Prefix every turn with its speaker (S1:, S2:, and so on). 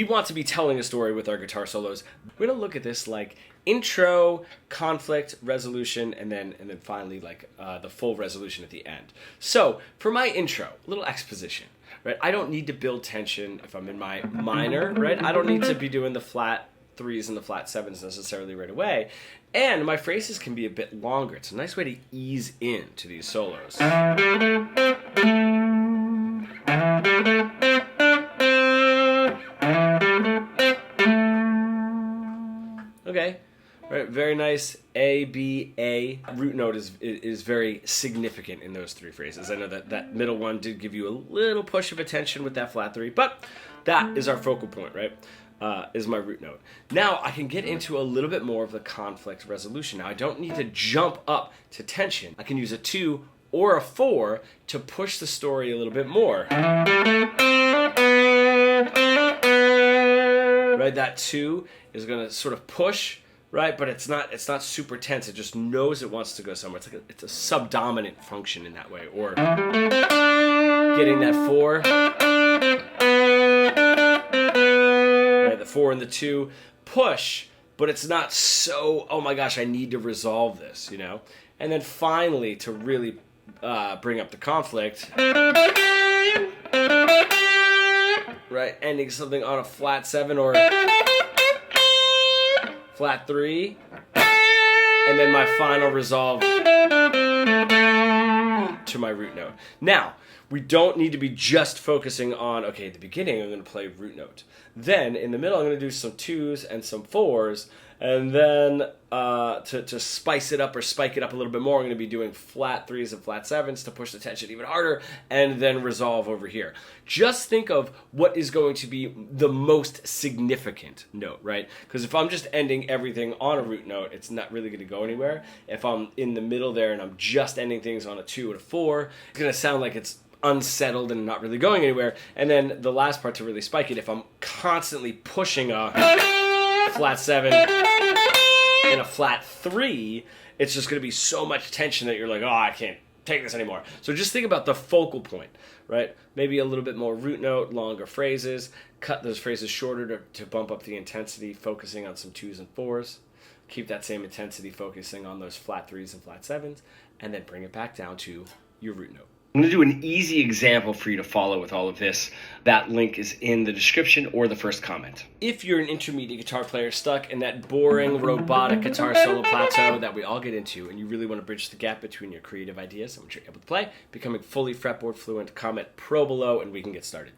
S1: We want to be telling a story with our guitar solos. We're gonna look at this like intro, conflict, resolution, and then finally like the full resolution at the end. So for my intro, a little exposition, right? I don't need to build tension if I'm in my minor, right? I don't need to be doing the flat threes and the flat sevens necessarily right away. And my phrases can be a bit longer. It's a nice way to ease into these solos. Okay, right, very nice. A, B, A. Root note is very significant in those three phrases. I know that middle one did give you a little push of attention with that flat three, but that is our focal point, right? Is my root note. Now I can get into a little bit more of the conflict resolution. Now I don't need to jump up to tension. I can use a 2 or a 4 to push the story a little bit more. Right, that 2 is going to sort of push, right? But it's not super tense. It just knows it wants to go somewhere. It's a subdominant function in that way. Or getting that 4. Right, the 4 and the 2 push, but it's not so, oh my gosh, I need to resolve this, you know? And then finally, to really bring up the conflict, right, ending something on a flat 7 or flat 3, and then my final resolve to my root note. Now, we don't need to be just focusing on, okay, at the beginning I'm going to play root note. Then, in the middle, I'm going to do some 2s and some 4s, and then to spice it up or spike it up a little bit more, I'm going to be doing flat 3s and flat 7s to push the tension even harder, and then resolve over here. Just think of what is going to be the most significant note, right? Because if I'm just ending everything on a root note, it's not really going to go anywhere. If I'm in the middle there and I'm just ending things on a 2 and a 4, it's going to sound like it's unsettled and not really going anywhere. And then the last part to really spike it, if I'm constantly pushing a flat 7 and a flat 3, it's just going to be so much tension that you're like, oh, I can't take this anymore. So just think about the focal point, right? Maybe a little bit more root note, longer phrases, cut those phrases shorter to bump up the intensity, focusing on some 2s and 4s. Keep that same intensity focusing on those flat 3s and flat 7s, and then bring it back down to your root note. I'm going to do an easy example for you to follow with all of this. That link is in the description or the first comment. If you're an intermediate guitar player stuck in that boring, robotic guitar solo plateau that we all get into, and you really want to bridge the gap between your creative ideas and what you're able to play, becoming fully fretboard fluent, comment pro below and we can get started.